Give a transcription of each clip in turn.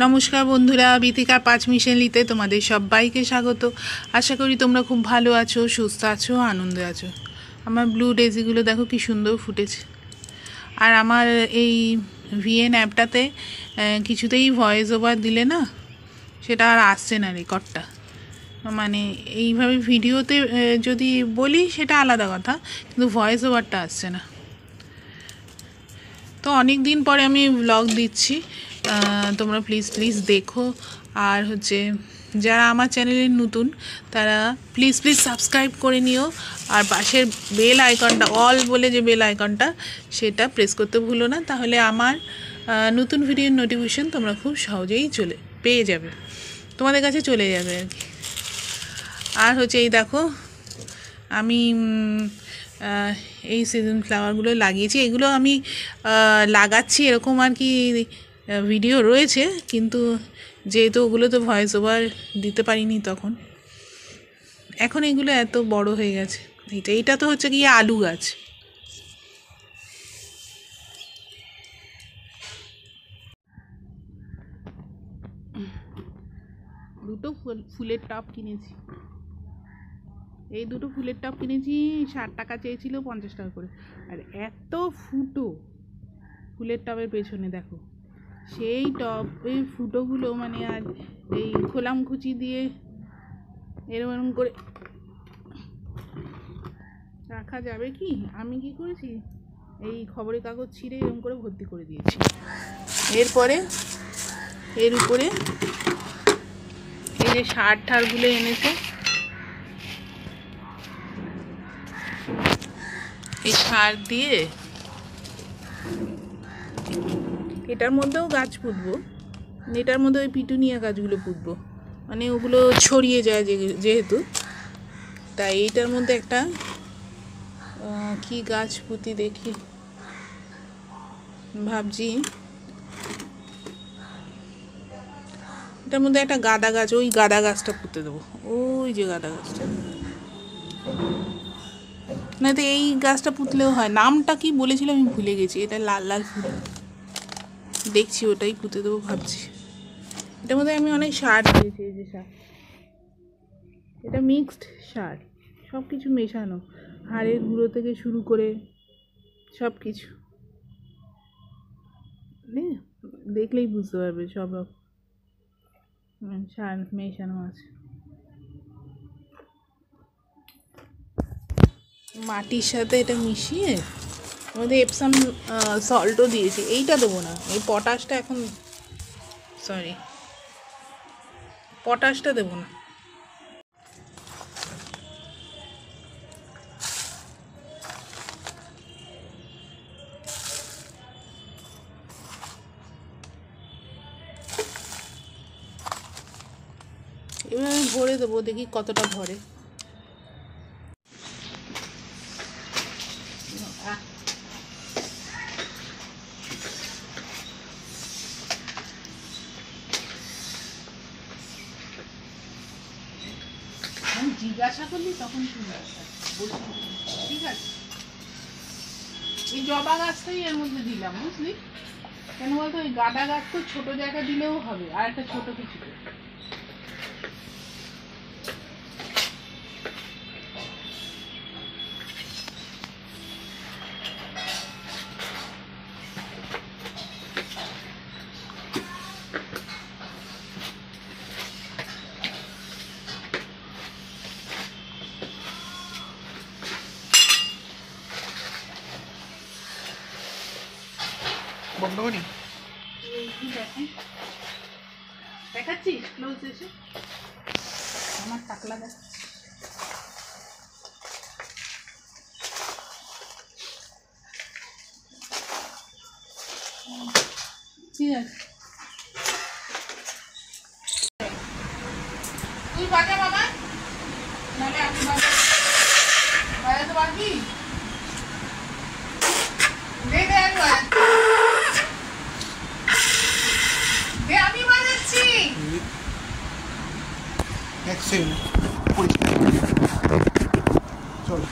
নমস্কার বন্ধুরা, বিথিকার 5 মিশালিতে তোমাদের সবাইকে স্বাগত। আশা করি তোমরা খুব ভালো আছো, সুস্থ আছো, আনন্দে আছো। আমার ব্লু ডেজিগুলো দেখো কি সুন্দর ফুটেছে। আর আমার এই ভিএন অ্যাপটাতে কিছুতেই ভয়েস ওভার দিলে না সেটা আর আসছে না রেকর্ডটা। মানে এইভাবে ভিডিওতে যদি বলি সেটা আলাদা কথা, কিন্তু ভয়েস ওভারটা আসছে না। তো অনেক দিন পরে আমি ব্লগ দিচ্ছি, তোমরা প্লিজ দেখো। আর যারা আমার চ্যানেলের নতুন তারা প্লিজ সাবস্ক্রাইব করে নিও। আর পাশের বেল আইকনটা, অল বলে যে বেল আইকনটা, সেটা প্রেস করতে ভুলো না। তাহলে আমার নতুন ভিডিওর নোটিফিকেশন তোমরা খুব সহজেই পেয়ে যাবে, তোমাদের কাছে চলে যাবে আর কি। আর এই দেখো আমি এই সিজন ফ্লাওয়ারগুলো লাগিয়েছি। এগুলো আমি লাগাচ্ছি এরকম আর কি ভিডিও রয়েছে, কিন্তু যেহেতু ওগুলো তো ভয়েস ওভার দিতে পারিনি তখন, এখন এগুলো এত বড় হয়ে গেছে। এইটা তো কি আলু গাছ। দুটো ফুলের টব কিনেছি। এই দুটো ফুলের টব কিনেছি, 60 টাকা চেয়েছিল, 50 টাকা করে। আর এত ফুলের টবের পেছনে দেখো, সেই টবের ফুটোগুলো মানে আর এই খোলামকুচি দিয়ে এরকম করে রাখা যাবে কি? আমি কি করেছি, এই খবরের কাগজ ছিঁড়ে এরকম করে ভর্তি করে দিয়েছি। এরপরে এর উপরে এই যে সার ঠারগুলো এনেছে, এই সার দিয়ে এটার মধ্যেও গাছ পুঁতবো। এটার মধ্যে ওই পিটুনিয়া গাছগুলো পুঁতবো, মানে ওগুলো ছড়িয়ে যায় যেহেতু, তাই এইটার মধ্যে একটা কি গাছ পুঁতি দেখি ভাবছি। এটার মধ্যে একটা গাঁদা গাছ, ওই গাঁদা গাছটা পুঁতে দেবো। ওই যে গাঁদা গাছটা, না তো এই গাছটা পুঁতলেও হয়। নামটা কি বলেছিলাম আমি ভুলে গেছি। এটা লাল লাল ফুল দেখছি, ওটাই পুঁতে দেবো ভাবছি। এটার মধ্যে আমি অনেক সার দিয়েছি। এই যে সার, এটা মিক্সড সার, সব কিছু মেশানো, হাড়ের গুঁড়ো থেকে শুরু করে সব কিছু, দেখলেই বুঝতে পারবে সব রকম সার মেশানো আছে। মাটির সাথে এটা মিশিয়ে মধ্যে এপসাম সল্টও দিয়েছি। এইটা দেবো না, এই পটাশটা এখন, সরি, পটাশটা দেবো না। এবার আমি ভরে দেবো, দেখি কতটা ভরে। জিজ্ঞাসা করলি তখন ঠিক আছে। এই জবা গাছটাই এর মধ্যে দিলাম, বুঝলি? কেন বলতো, ওই গাঁদা গাছ তো ছোট জায়গা দিলেও হবে, আর একটা ছোট কিছু। বন্ধ করি, দেখাচ্ছি ক্লোজ এসে আমার টাকলা গাছ। ঠিক আছে, তুই বাজা বাবা, নাহলে আমি বাজাতে পারবি? আমি বাজাচ্ছি। এক সেকেন্ড, চলো।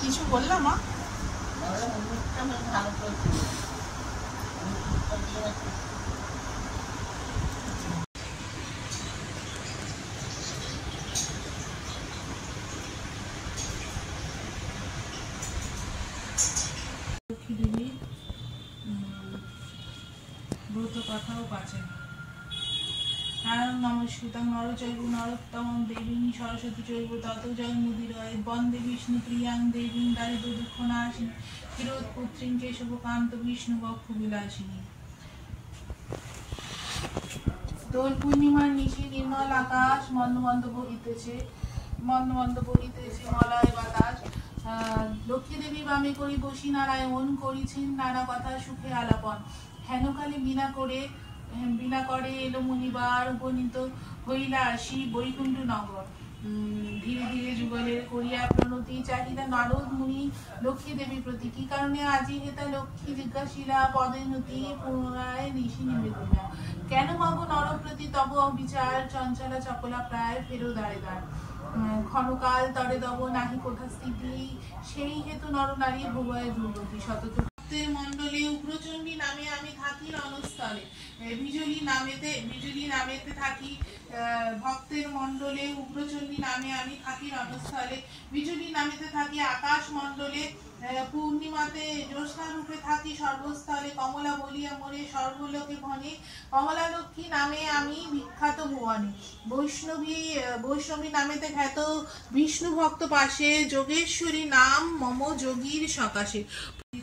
কিছু বললাম মা? ব্রত কথাও পাচ্ছেন। নারায়ণ নমস্কৃতং নরচৈব নরোত্তমং দেবীং সরস্বতী চৈব তত জয়মুদিরয় বন্দে বিষ্ণু প্রিয়াং দেবীং দারিদ্র দুঃখ নাশিনী ক্ষীরোৎপুত্রীং কেশবকান্ত বিষ্ণু বক্ষ বিলাসিনী। দোল পূর্ণিমার নিশি নির্মল আকাশ মন্দ মন্দ বহিতেছে মলয় বাতাস। লক্ষ্মী দেবী বামে করি বসি নারায়ণ করিছেন নানা কথা সুখে আলাপন। হেনকালে বিনা করে এলো মুনিবার উপনীত হইলা আসি বৈকুণ্ঠ নগর। ধীরে ধীরে যুগলের করিয়া প্রণতি চাহিদা নারদ মুনি লক্ষ্মী দেবী প্রতি। কি কারণে আজি হেতা লক্ষ্মী জিজ্ঞাসিলা পদে নতি পুনরায় ঋষি নিবেদিলা। কেন মাগো নরপ্রতি তব অবিচার চঞ্চলা চপলা প্রায় ফেরো দাঁড়ে দাঁড়। ক্ষণকাল তরে দব নাহি কোথা স্থিতি সেই হেতু নরনারী ভুবয় দুর্গতি। শতত মন্ডলে উগ্রচণ্ডী নামে আমি থাকি রণস্থলে। বিজলি নামেতে থাকি ভক্তের মন্ডলে উগ্রচণ্ডী নামে আমি থাকি রণস্থলে। বিজলি নামেতে থাকি আকাশ মন্ডলে পূর্ণিমাতে জ্যোৎস্না রূপে থাকি সর্বস্থলে। কমলা বলিয়া মোরে সর্বলোকে ভনে কমলা লক্ষ্মী নামে আমি বিখ্যাত ভুবনে। বৈষ্ণবী নামেতে খ্যাত বিষ্ণু ভক্ত পাশে যোগেশ্বরী নাম মম যোগীর সকাশে।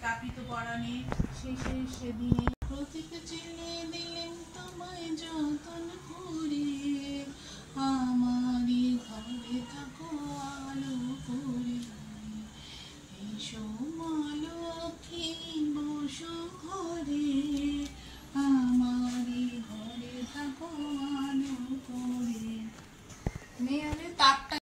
তাপিত পরাণে শেষে সেদিনে প্রতীক চিনে দিলেন তোমায় যতন করে। আমারই ঘরে থাকো আলো করে এসো মা লক্ষ্মী বসো ঘরে। আমারই ঘরে থাকো আলো করে। মেয়ে তাপটা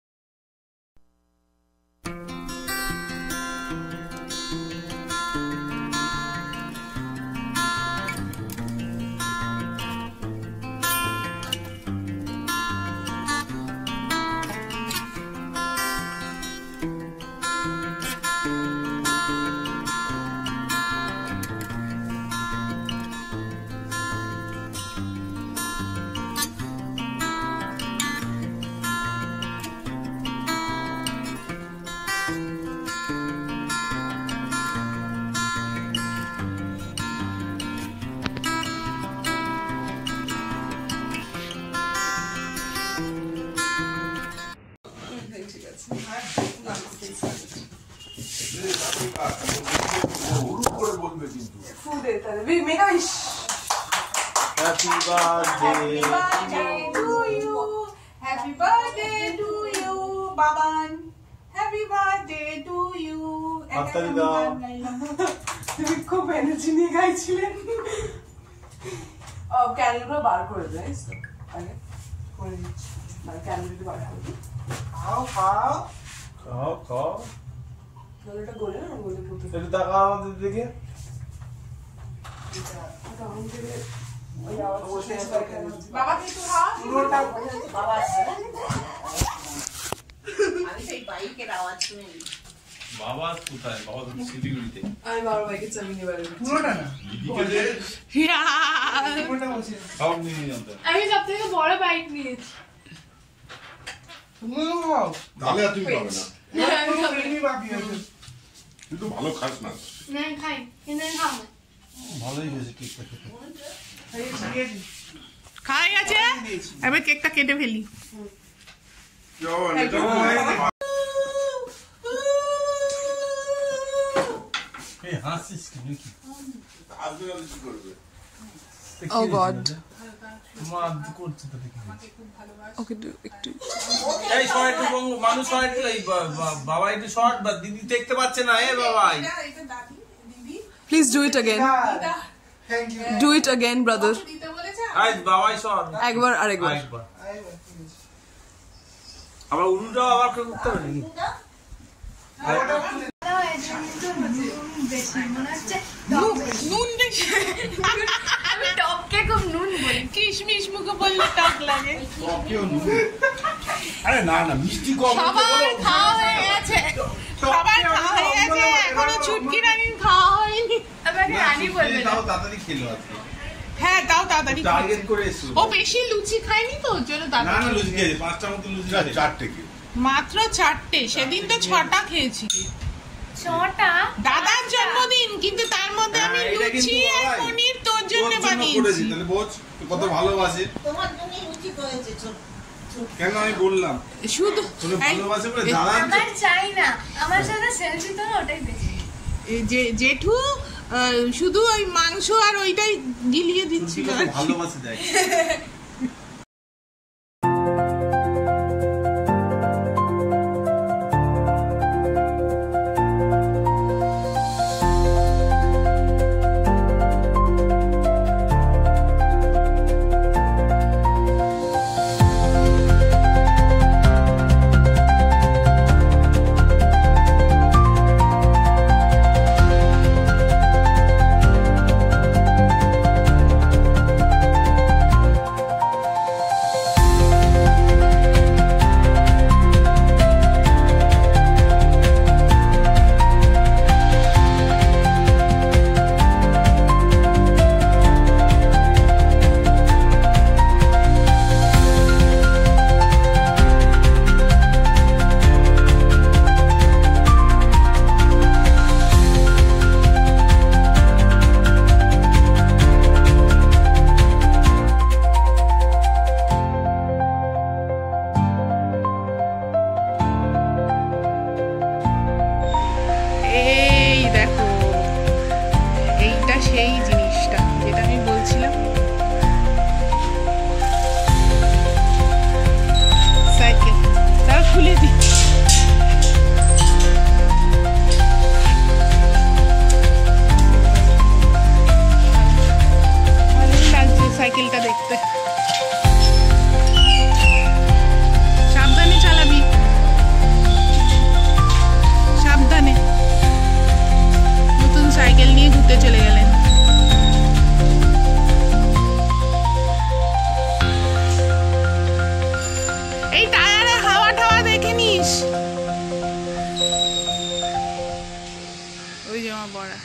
Happy birthday to you. Happy birthday to you, Baban. Happy birthday to you. হাততালি দাও। তুমি খুব এনার্জি নিয়ে গাইছিলেন। ক্যান্ডেলগুলো বার করে দেয় আগে করে দিচ্ছি। মানে ক্যান্ডেলটি বার করে দিই। খাও এটা গলে না গলে পুঁতে একটু তাকাও আমাদের দিকে। বাবা কিছু খাও। আমি সেই বাইকের আওয়াজ শুনে বাবা কোথায়? বাবা তো শিলিগুড়িতে। আমি বাবা বাইকে চাবি নিয়ে বাড়ি পুরোটা না পুরোটা বসে খাওয়া নিয়ে জানতে আমি সব থেকে বড় বাইক নিয়েছি। তুমি খাও তাহলে আর তুমি পাবে না তুমি বাকি আছে কিন্তু ভালো খাস না না খাই কিন্তু খাবো ভালোই হয়েছে কেকটা খেতে। খাই গেছে এবার কেকটা কেটে ফেলি। হাসিস কি নাকি? Oh God. মা করছে তো দেখি। ওকে একটু এই শর্ট একটু মানুষ শর্ট এই বাবা একটু শর্ট বা দিদি দেখতে পাচ্ছে না এ বাবাই please do it again do it again brother I বাবাই শর্ট একবার আরেকবার আবার উল্টো আবার করতে হবে নাকি নুন বেশি আমি টপকে খুব নুন বলি কিশমিশ মুখে বললে টক লাগে। আরে না না মিষ্টি কম সবার খাওয়া হয়ে গেছে সবার খাওয়া হয়ে বলবে না। তাও তাড়াতাড়ি খেলো আজকে। হ্যাঁ তাও তাড়াতাড়ি টার্গেট করে এসো। ও বেশি লুচি খায়নি তো ওর জন্য না তাড়াতাড়ি না লুচি খেয়েছে, 5টা মতো লুচি চার- খেয়েছে। চারটে কি মাত্র 4টে, সেদিন তো 6টা খেয়েছি। 6টা দাদার জন্মদিন, কিন্তু তার মধ্যে আমি হ্যাঁ, এটা কিন্তু লুচি আর বাবাই। পনির তোর ওর জন্য জন্য করেছি, বানিয়েছি। তাহলে বোঝ তো কত ভালোবাসে। তোমার জন্য রুচি করেছে ছোট। কেন আমি বললাম শুধু তোরে এই- ভালোবাসে বলে এই- দাদার আমার চাই না, আমার সাথে সেলফি তো ওটাই বেশি। এই জেঠু শুধু ওই মাংস আর ওইটাই গিলিয়ে দিচ্ছিল কত আর কি। ভালোবাসে দেখ। এই দেখো, এইটা সেই জিনিসটা যেটা আমি বলছিলাম। সাইকেল তার খুলে দিচ্ছি। ভালোই লাগছে সাইকেলটা দেখতে। সাবধানে চালাবি, সাবধানে। নতুন সাইকেল নিয়ে ঘুরতে চলে গেলেন। এই টায়ারে হাওয়া টাওয়া দেখে নিস। ওই জামা পড়া।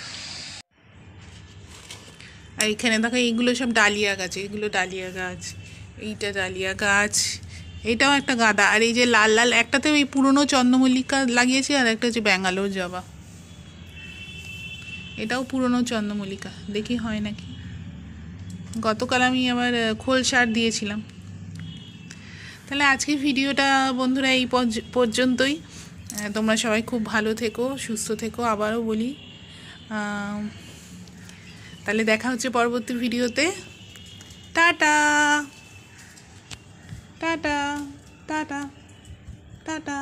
আর এখানে দেখো এইগুলো সব ডালিয়া গাছ, এগুলো ডালিয়া গাছ, এইটা ডালিয়া গাছ, এটাও একটা গাঁদা। আর এই যে লাল লাল একটাতে ওই পুরনো চন্দ্রমল্লিকা লাগিয়েছি, আর একটা হচ্ছে ব্যাঙ্গালোর জবা। এটাও পুরনো চন্দ্রমল্লিকা, দেখি হয় নাকি। গতকাল আমি আবার খোল সার দিয়েছিলাম। তাহলে আজকের ভিডিওটা বন্ধুরা এই পর্যন্তই। তোমরা সবাই খুব ভালো থেকো, সুস্থ থেকো, আবারও বলি। তাহলে দেখা হচ্ছে পরবর্তী ভিডিওতে। Tata tata tata tata.